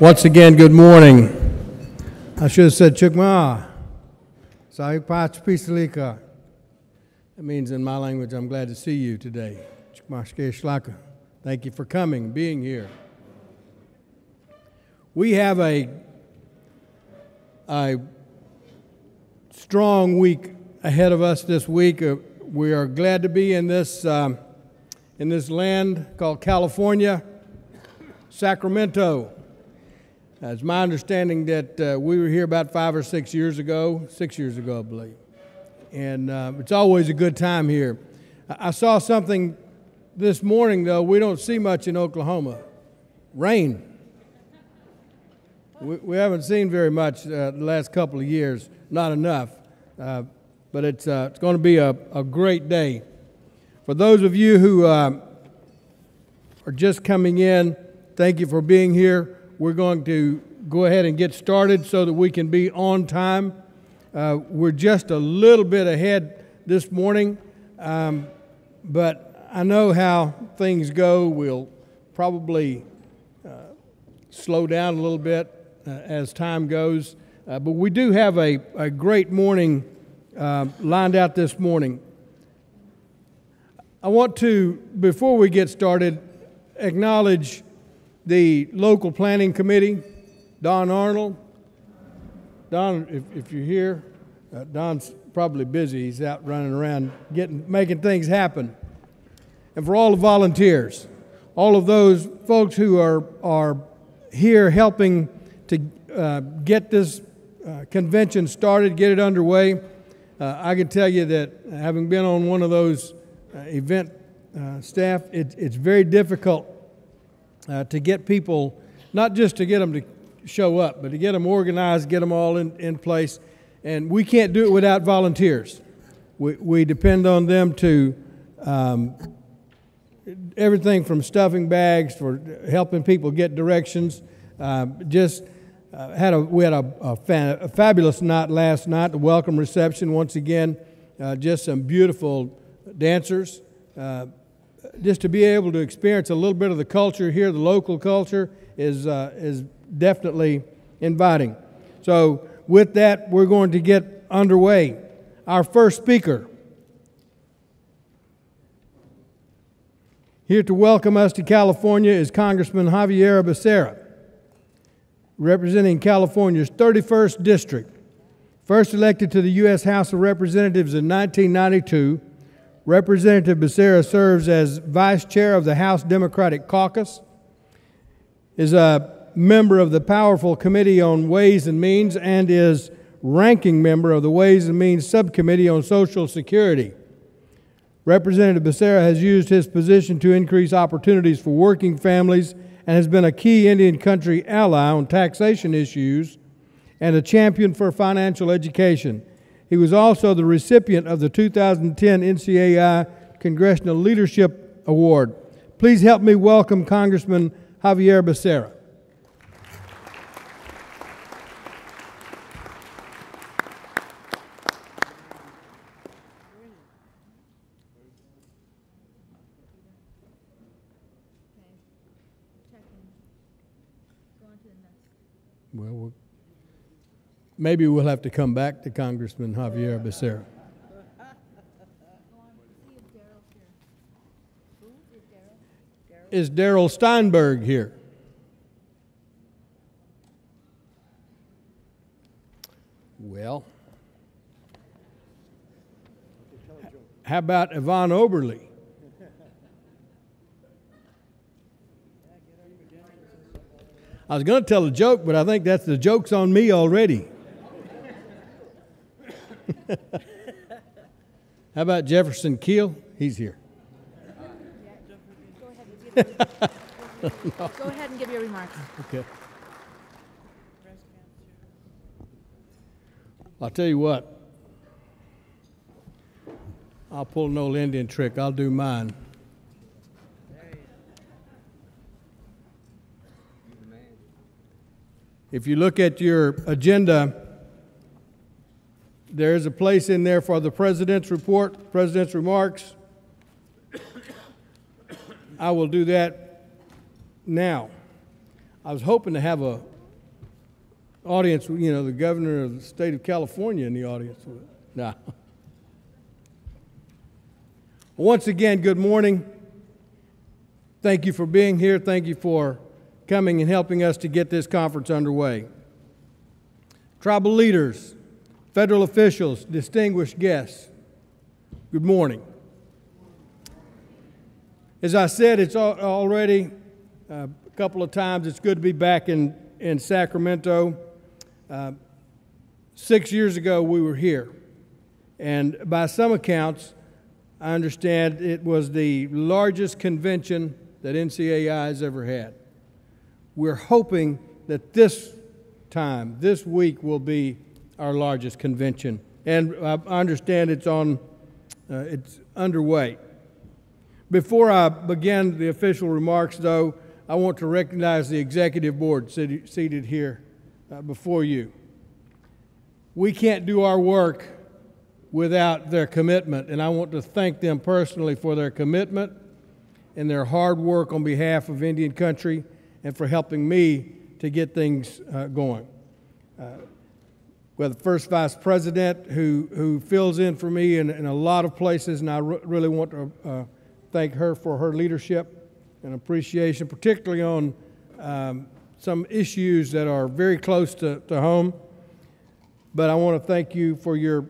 Once again, good morning. I should have said Chukma. Sahipach Pisalika. That means in my language, I'm glad to see you today. Chukmashke Shlaka. Thank you for coming, being here. We have a strong week ahead of us this week. We are glad to be in this land called California, Sacramento. It's my understanding that we were here about 5 or 6 years ago, 6 years ago, I believe. And it's always a good time here. I saw something this morning, though, we don't see much in Oklahoma. Rain. We haven't seen very much the last couple of years, not enough. But it's going to be a great day. For those of you who are just coming in, thank you for being here. We're going to go ahead and get started so that we can be on time. We're just a little bit ahead this morning, but I know how things go. We'll probably slow down a little bit as time goes. But we do have a great morning lined out this morning. I want to, before we get started, acknowledge the local planning committee, Don Arnold. Don, if you're here, Don's probably busy. He's out running around making things happen. And for all the volunteers, all of those folks who are here helping to get this convention started, get it underway. I can tell you that having been on one of those event staff, it's very difficult to get people, not just to get them to show up, but to get them organized, get them all in place. And we can't do it without volunteers. We depend on them to everything from stuffing bags, for helping people get directions. We had a fabulous night last night, the welcome reception once again. Just some beautiful dancers. Just to be able to experience a little bit of the culture here, the local culture, is definitely inviting. So with that, we're going to get underway. Our first speaker, here to welcome us to California, is Congressman Javier Becerra, representing California's 31st District. First elected to the U.S. House of Representatives in 1992, Representative Becerra serves as Vice Chair of the House Democratic Caucus, is a member of the powerful Committee on Ways and Means, and is ranking member of the Ways and Means Subcommittee on Social Security. Representative Becerra has used his position to increase opportunities for working families and has been a key Indian country ally on taxation issues and a champion for financial education. He was also the recipient of the 2010 NCAI Congressional Leadership Award. Please help me welcome Congressman Javier Becerra. Well, maybe we'll have to come back to Congressman Javier Becerra. Is Darrell Steinberg here? Well, how about Yvonne Oberly? I was going to tell a joke, but I think the joke's on me already. How about Jefferson Keel? He's here. Go ahead and give your remarks. Okay. I'll tell you what. I'll pull an old Indian trick. I'll do mine. If you look at your agenda, there is a place in there for the President's report, President's remarks. I will do that now. I was hoping to have a audience, you know, the governor of the state of California in the audience. No. Once again, good morning. Thank you for being here. Thank you for coming and helping us to get this conference underway. Tribal leaders, federal officials, distinguished guests, good morning. As I said, it's already a couple of times, it's good to be back in Sacramento. 6 years ago, we were here. And by some accounts, I understand it was the largest convention that NCAI has ever had. We're hoping that this time, this week, will be our largest convention. And I understand it's underway. Before I begin the official remarks, though, I want to recognize the executive board seated here before you. We can't do our work without their commitment, and I want to thank them personally for their commitment and their hard work on behalf of Indian country and for helping me to get things going. We have the first vice president who fills in for me in a lot of places, and I really want to thank her for her leadership and appreciation, particularly on some issues that are very close to home. But I want to thank you for your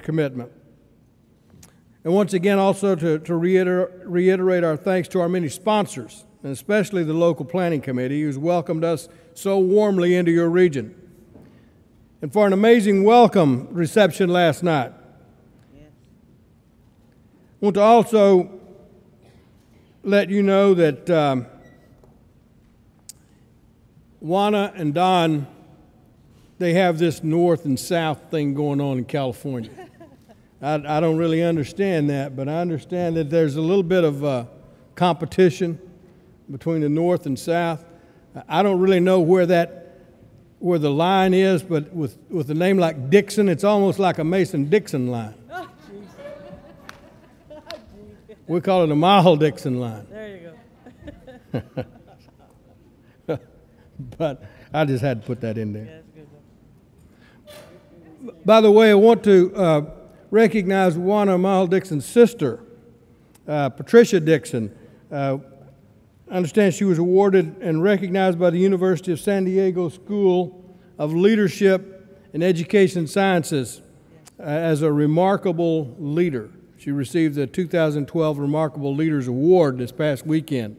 commitment. And once again, also to reiterate our thanks to our many sponsors, and especially the local planning committee, who's welcomed us so warmly into your region. And for an amazing welcome reception last night. Yes. I want to also let you know that Juana and Don, they have this north and south thing going on in California. I don't really understand that, but I understand that there's a little bit of competition between the north and south. I don't really know where the line is, but with a name like Dixon, it's almost like a Mason-Dixon line. Oh, we call it a Mile-Dixon line. There you go. But I just had to put that in there. Yeah, that's good. By the way, I want to recognize Juana Mile-Dixon's sister, Patricia Dixon. I understand she was awarded and recognized by the University of San Diego School of Leadership and Education Sciences as a remarkable leader. She received the 2012 Remarkable Leaders Award this past weekend.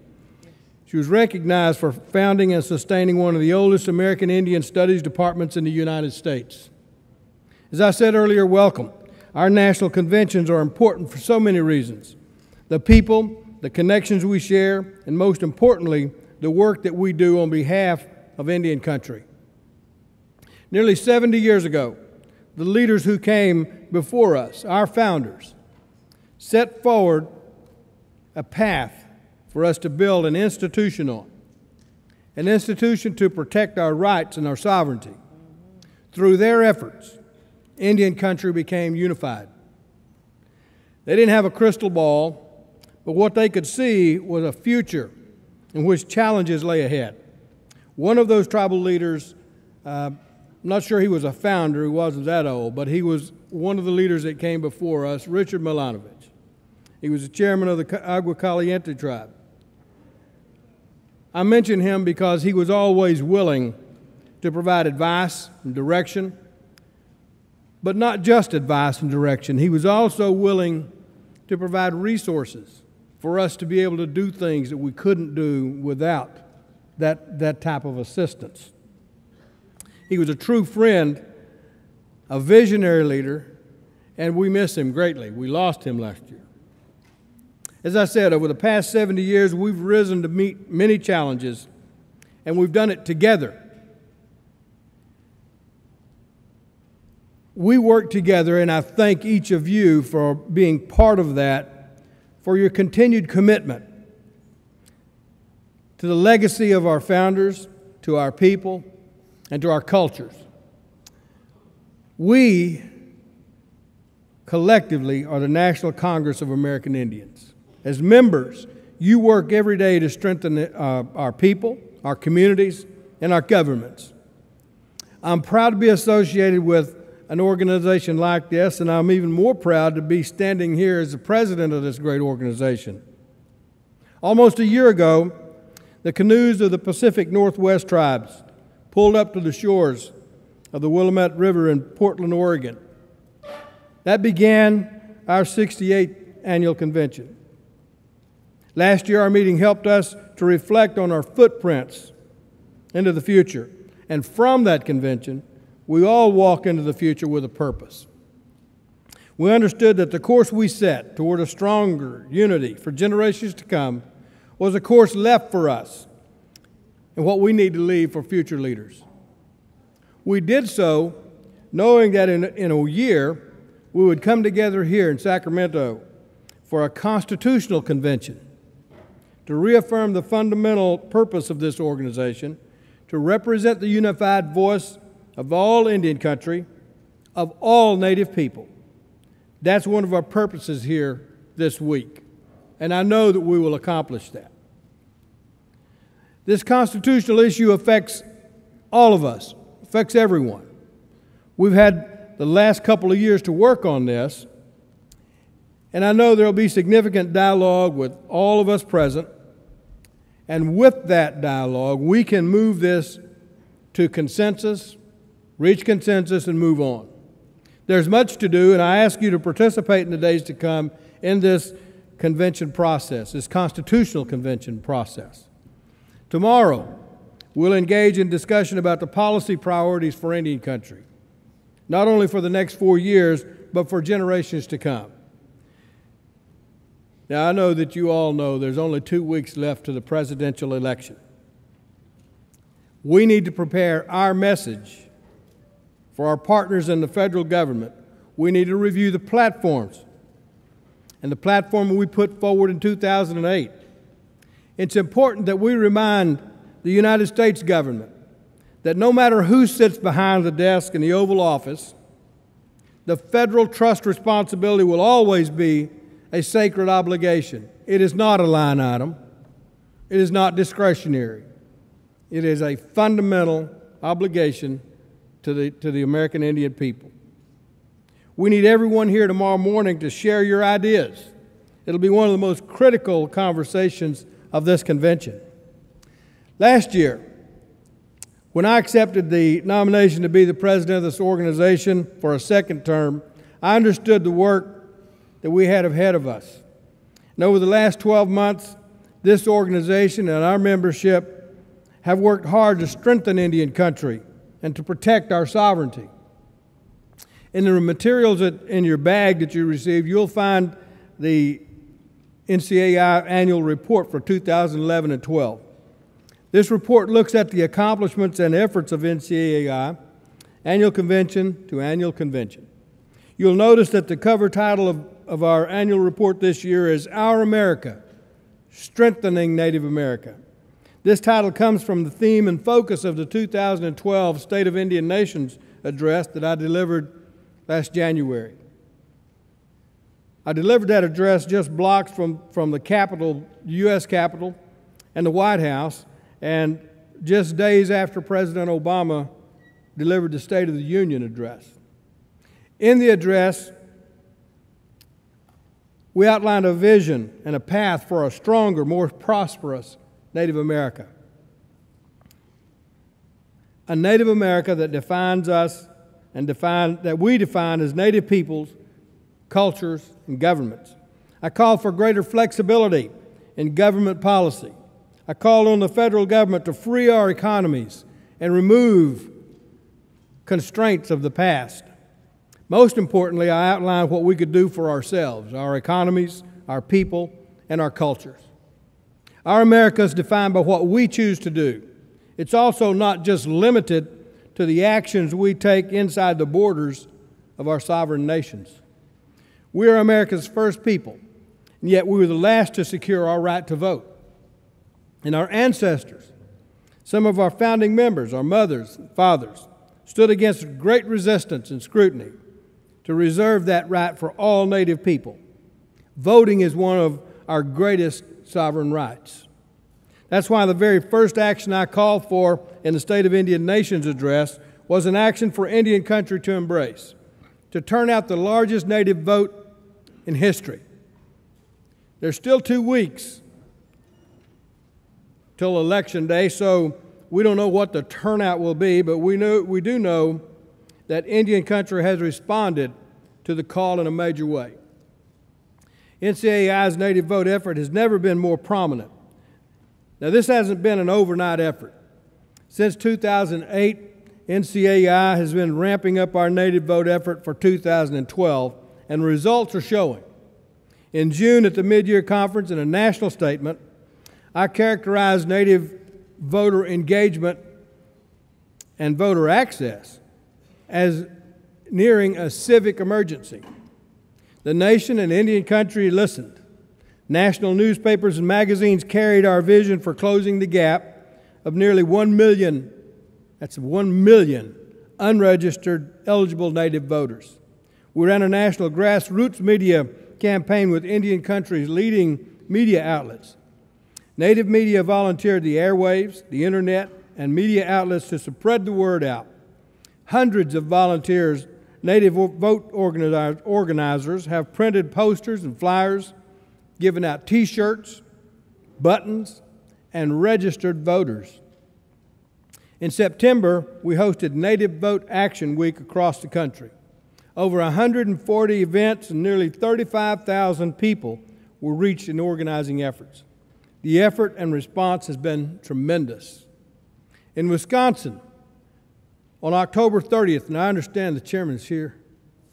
She was recognized for founding and sustaining one of the oldest American Indian Studies departments in the United States. As I said earlier, welcome. Our national conventions are important for so many reasons. The people, the connections we share, and most importantly, the work that we do on behalf of Indian country. Nearly 70 years ago, the leaders who came before us, our founders, set forward a path for us to build an institution on, an institution to protect our rights and our sovereignty. Through their efforts, Indian country became unified. They didn't have a crystal ball, but what they could see was a future in which challenges lay ahead. One of those tribal leaders, I'm not sure he was a founder, he wasn't that old, but he was one of the leaders that came before us, Richard Milanovich. He was the chairman of the Agua Caliente tribe. I mention him because he was always willing to provide advice and direction, but not just advice and direction. He was also willing to provide resources for us to be able to do things that we couldn't do without that type of assistance. He was a true friend, a visionary leader, and we miss him greatly. We lost him last year. As I said, over the past 70 years, we've risen to meet many challenges, and we've done it together. We work together, and I thank each of you for being part of that, for your continued commitment to the legacy of our founders, to our people, and to our cultures. We, collectively, are the National Congress of American Indians. As members, you work every day to strengthen our people, our communities, and our governments. I'm proud to be associated with an organization like this, and I'm even more proud to be standing here as the president of this great organization. Almost a year ago, the canoes of the Pacific Northwest tribes pulled up to the shores of the Willamette River in Portland, Oregon. That began our 68th annual convention. Last year, our meeting helped us to reflect on our footprints into the future. And from that convention, we all walk into the future with a purpose. We understood that the course we set toward a stronger unity for generations to come was a course left for us and what we need to leave for future leaders. We did so knowing that in a year we would come together here in Sacramento for a constitutional convention to reaffirm the fundamental purpose of this organization, to represent the unified voice of all Indian country, of all Native people. That's one of our purposes here this week, and I know that we will accomplish that. This constitutional issue affects all of us, affects everyone. We've had the last couple of years to work on this, and I know there will be significant dialogue with all of us present, and with that dialogue, we can move this to consensus, reach consensus, and move on. There's much to do, and I ask you to participate in the days to come in this convention process, this constitutional convention process. Tomorrow, we'll engage in discussion about the policy priorities for Indian country, not only for the next 4 years, but for generations to come. Now, I know that you all know there's only 2 weeks left to the presidential election. We need to prepare our message for our partners in the federal government. We need to review the platforms and the platform we put forward in 2008. It's important that we remind the United States government that no matter who sits behind the desk in the Oval Office, the federal trust responsibility will always be a sacred obligation. It is not a line item. It is not discretionary. It is a fundamental obligation to the American Indian people. We need everyone here tomorrow morning to share your ideas. It'll be one of the most critical conversations of this convention. Last year, when I accepted the nomination to be the president of this organization for a second term, I understood the work that we had ahead of us. And over the last 12 months, this organization and our membership have worked hard to strengthen Indian country and to protect our sovereignty. In the materials in your bag that you received, you'll find the NCAI annual report for 2011 and 12. This report looks at the accomplishments and efforts of NCAI, annual convention to annual convention. You'll notice that the cover title of our annual report this year is Our America, Strengthening Native America. This title comes from the theme and focus of the 2012 State of Indian Nations address that I delivered last January. I delivered that address just blocks from the Capitol, U.S. Capitol, and the White House, and just days after President Obama delivered the State of the Union address. In the address, we outlined a vision and a path for a stronger, more prosperous Native America. A Native America that defines us and that we define as Native peoples, cultures, and governments. I called for greater flexibility in government policy. I called on the federal government to free our economies and remove constraints of the past. Most importantly, I outlined what we could do for ourselves, our economies, our people, and our cultures. Our America is defined by what we choose to do. It's also not just limited to the actions we take inside the borders of our sovereign nations. We are America's first people, and yet we were the last to secure our right to vote. And our ancestors, some of our founding members, our mothers and fathers, stood against great resistance and scrutiny to reserve that right for all Native people. Voting is one of our greatest sovereign rights. That's why the very first action I called for in the State of Indian Nations address was an action for Indian country to embrace, to turn out the largest Native vote in history. There's still 2 weeks till Election Day, so we don't know what the turnout will be, but we do know that Indian country has responded to the call in a major way. NCAI's Native vote effort has never been more prominent. Now, this hasn't been an overnight effort. Since 2008, NCAI has been ramping up our Native vote effort for 2012, and the results are showing. In June at the mid-year conference, in a national statement, I characterized Native voter engagement and voter access as nearing a civic emergency. The nation and Indian country listened. National newspapers and magazines carried our vision for closing the gap of nearly 1 million, that's 1 million, unregistered eligible Native voters. We ran a national grassroots media campaign with Indian country's leading media outlets. Native media volunteered the airwaves, the internet, and media outlets to spread the word out. Hundreds of volunteers, Native vote organizers, have printed posters and flyers, given out T-shirts, buttons, and registered voters. In September, we hosted Native Vote Action Week across the country. Over 140 events and nearly 35,000 people were reached in organizing efforts. The effort and response has been tremendous. In Wisconsin, on October 30th, and I understand the chairman's here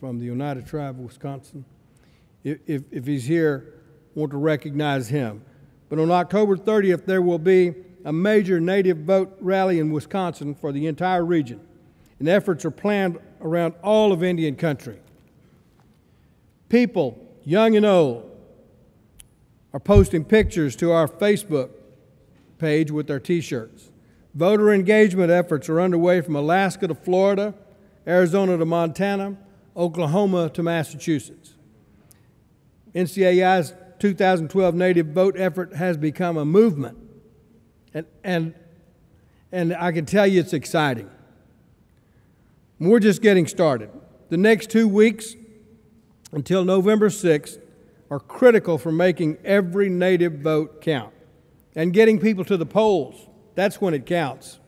from the United Tribe of Wisconsin. If he's here, I want to recognize him. But on October 30th, there will be a major Native vote rally in Wisconsin for the entire region, and efforts are planned around all of Indian country. People, young and old, are posting pictures to our Facebook page with their T-shirts. Voter engagement efforts are underway from Alaska to Florida, Arizona to Montana, Oklahoma to Massachusetts. NCAI's 2012 Native vote effort has become a movement, and I can tell you it's exciting. We're just getting started. The next 2 weeks until November 6th are critical for making every Native vote count and getting people to the polls. That's when it counts.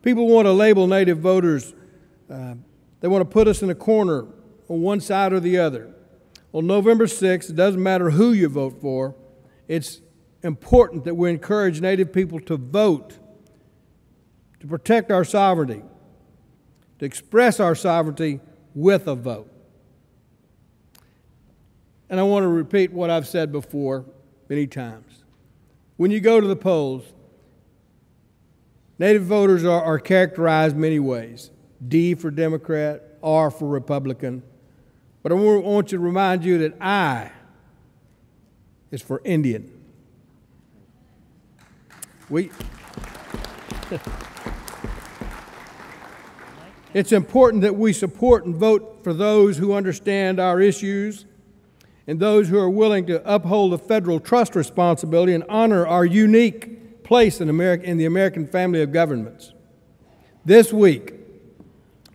People want to label Native voters. They want to put us in a corner on one side or the other. On November 6th, it doesn't matter who you vote for. It's important that we encourage Native people to vote, to protect our sovereignty, to express our sovereignty with a vote. And I want to repeat what I've said before many times. When you go to the polls, Native voters are characterized many ways. D for Democrat, R for Republican. But I want you to remind you that I is for Indian. It's important that we support and vote for those who understand our issues and those who are willing to uphold the federal trust responsibility and honor our unique place in the American family of governments. This week,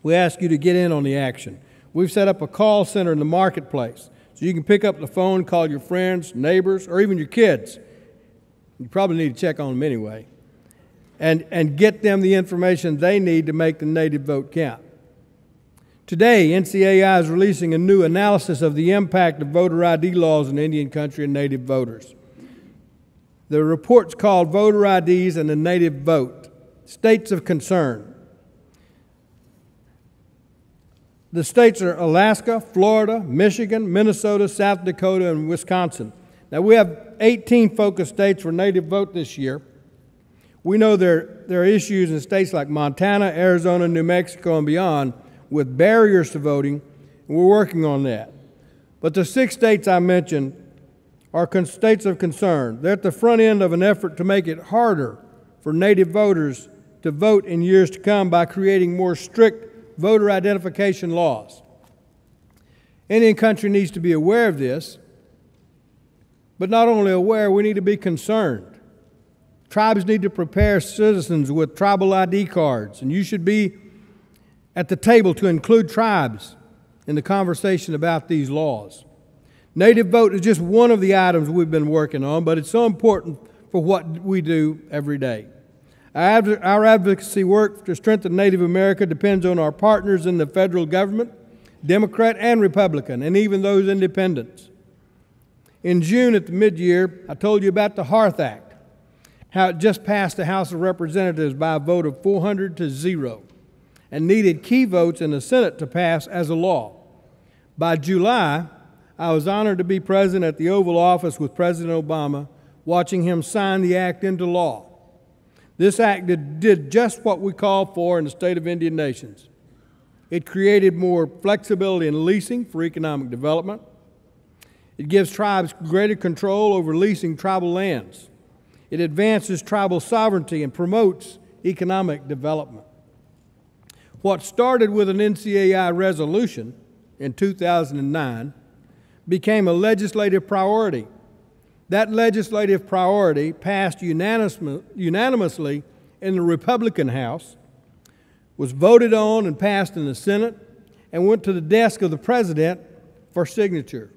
we ask you to get in on the action. We've set up a call center in the marketplace so you can pick up the phone, call your friends, neighbors, or even your kids. You probably need to check on them anyway. And get them the information they need to make the Native vote count. Today, NCAI is releasing a new analysis of the impact of voter ID laws in Indian country and Native voters. The report's called Voter IDs and the Native Vote, States of Concern. The states are Alaska, Florida, Michigan, Minnesota, South Dakota, and Wisconsin. Now, we have 18 focus states for Native vote this year. We know there are issues in states like Montana, Arizona, New Mexico, and beyond with barriers to voting, and we're working on that. But the 6 states I mentioned are states of concern. They're at the front end of an effort to make it harder for Native voters to vote in years to come by creating more strict voter identification laws. Indian country needs to be aware of this, but not only aware, we need to be concerned. Tribes need to prepare citizens with tribal ID cards, and you should be at the table to include tribes in the conversation about these laws. Native vote is just one of the items we've been working on, but it's so important for what we do every day. Our advocacy work to strengthen Native America depends on our partners in the federal government, Democrat and Republican, and even those independents. In June at the mid-year, I told you about the Hearth Act, how it just passed the House of Representatives by a vote of 400 to 0, and needed key votes in the Senate to pass as a law. By July, I was honored to be present at the Oval Office with President Obama, watching him sign the act into law. This act did just what we call for in the state of Indian Nations. It created more flexibility in leasing for economic development. It gives tribes greater control over leasing tribal lands. It advances tribal sovereignty and promotes economic development. What started with an NCAI resolution in 2009 became a legislative priority. That legislative priority passed unanimously in the Republican House, was voted on and passed in the Senate, and went to the desk of the President for signature.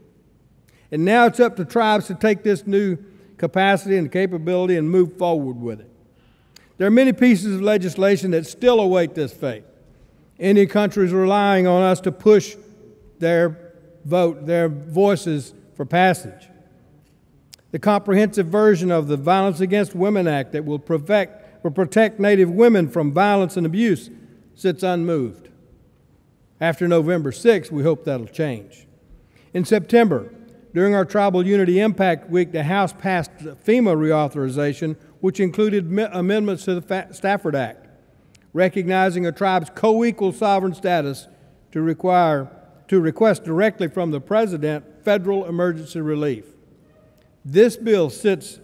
And now it's up to tribes to take this new capacity and capability and move forward with it. There are many pieces of legislation that still await this fate. Indian countries are relying on us to push their vote, their voices for passage. The comprehensive version of the Violence Against Women Act that will protect Native women from violence and abuse sits unmoved. After November 6th, we hope that'll change. In September, during our Tribal Unity Impact Week, the House passed FEMA reauthorization, which included amendments to the Stafford Act, recognizing a tribe's co-equal sovereign status to request directly from the President federal emergency relief. This bill sits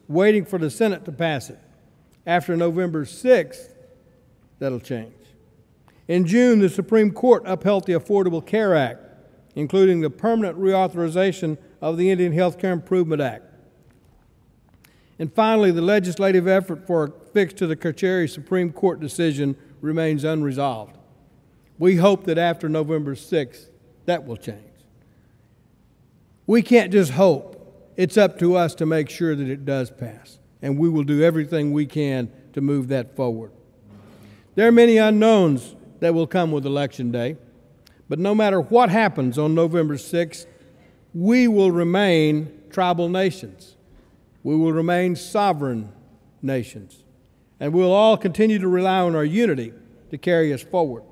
waiting for the Senate to pass it. After November 6th, that'll change. In June, the Supreme Court upheld the Affordable Care Act, including the permanent reauthorization of the Indian Health Care Improvement Act. And finally, the legislative effort for a fix to the Carcieri Supreme Court decision remains unresolved. We hope that after November 6th, that will change. We can't just hope. It's up to us to make sure that it does pass, and we will do everything we can to move that forward. There are many unknowns that will come with Election Day, but no matter what happens on November 6th, we will remain tribal nations. We will remain sovereign nations, and we'll all continue to rely on our unity to carry us forward.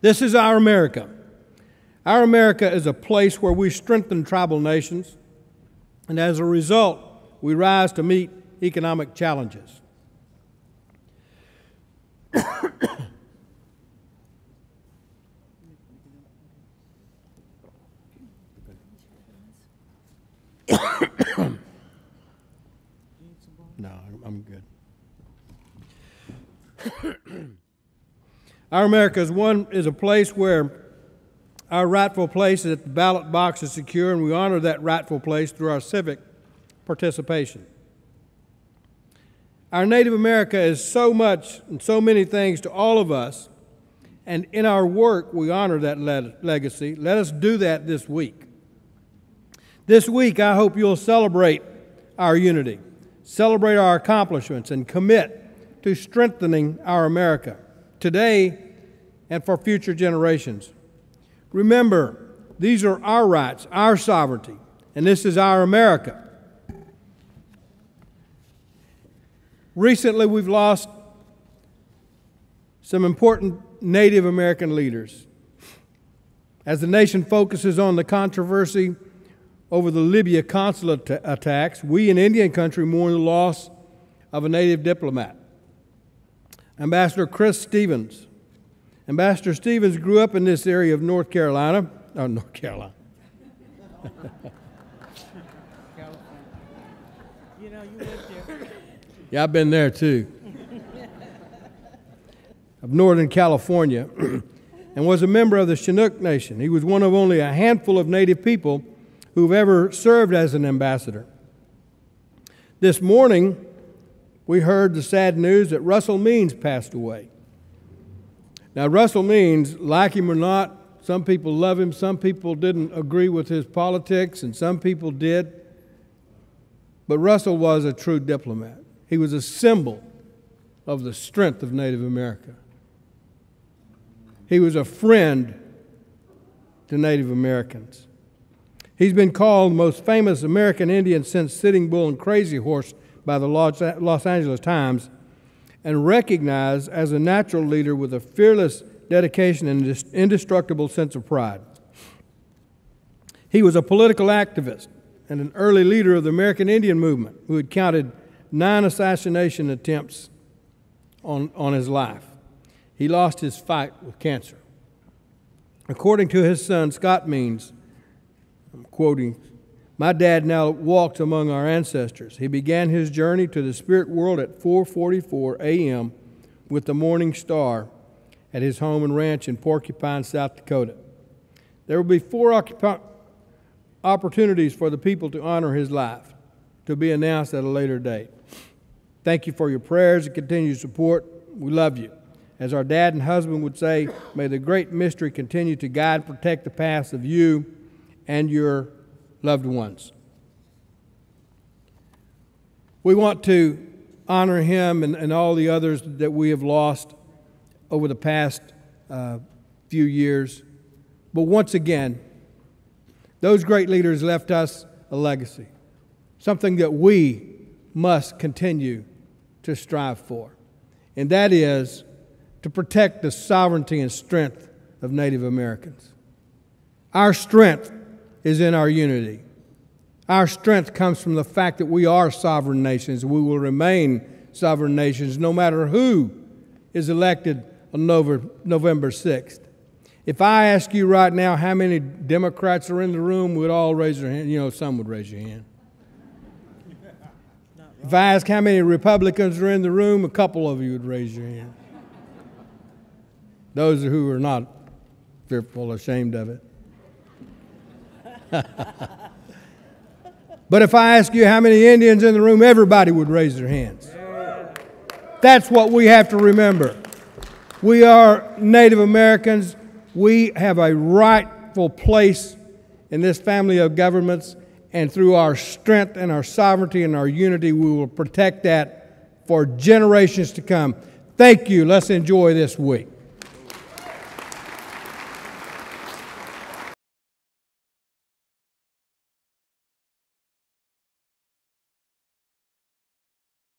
This is our America. Our America is a place where we strengthen tribal nations, and as a result, we rise to meet economic challenges. No, I'm good. Our America is a place where our rightful place at the ballot box is secure, and we honor that rightful place through our civic participation. Our Native America is so much and so many things to all of us, and in our work we honor that legacy. Let us do that this week. This week I hope you'll celebrate our unity, celebrate our accomplishments, and commit to strengthening our America today and for future generations. Remember, these are our rights, our sovereignty, and this is our America. Recently, we've lost some important Native American leaders. As the nation focuses on the controversy over the Libya consulate attacks, we in Indian country mourn the loss of a Native diplomat, Ambassador Chris Stevens. Ambassador Stevens grew up in this area of North Carolina. California. You know, you lived there. Yeah, I've been there too. Of Northern California, and was a member of the Chinook Nation. He was one of only a handful of Native people who've ever served as an ambassador. This morning, we heard the sad news that Russell Means passed away. Now, Russell Means, like him or not, some people love him, some people didn't agree with his politics, and some people did. But Russell was a true diplomat. He was a symbol of the strength of Native America. He was a friend to Native Americans. He's been called the most famous American Indian since Sitting Bull and Crazy Horse by the Los Angeles Times, and recognized as a natural leader with a fearless dedication and indestructible sense of pride. He was a political activist and an early leader of the American Indian movement who had counted 9 assassination attempts on his life. He lost his fight with cancer. According to his son, Scott Means, I'm quoting, "My dad now walks among our ancestors. He began his journey to the spirit world at 4:44 a.m. with the morning star at his home and ranch in Porcupine, South Dakota. There will be 4 opportunities for the people to honor his life, to be announced at a later date. Thank you for your prayers and continued support. We love you. As our dad and husband would say, may the great mystery continue to guide and protect the paths of you and your loved ones." We want to honor him and all the others that we have lost over the past few years. But once again, those great leaders left us a legacy, something that we must continue to strive for, and that is to protect the sovereignty and strength of Native Americans. Our strength is in our unity. Our strength comes from the fact that we are sovereign nations. We will remain sovereign nations no matter who is elected on November 6th. If I ask you right now how many Democrats are in the room, we'd all raise their hand. You know, some would raise your hand. If I ask how many Republicans are in the room, a couple of you would raise your hand. Those who are not fearful or ashamed of it. But if I ask you how many Indians in the room, everybody would raise their hands. That's what we have to remember. We are Native Americans. We have a rightful place in this family of governments, and through our strength and our sovereignty and our unity, we will protect that for generations to come. Thank you. Let's enjoy this week.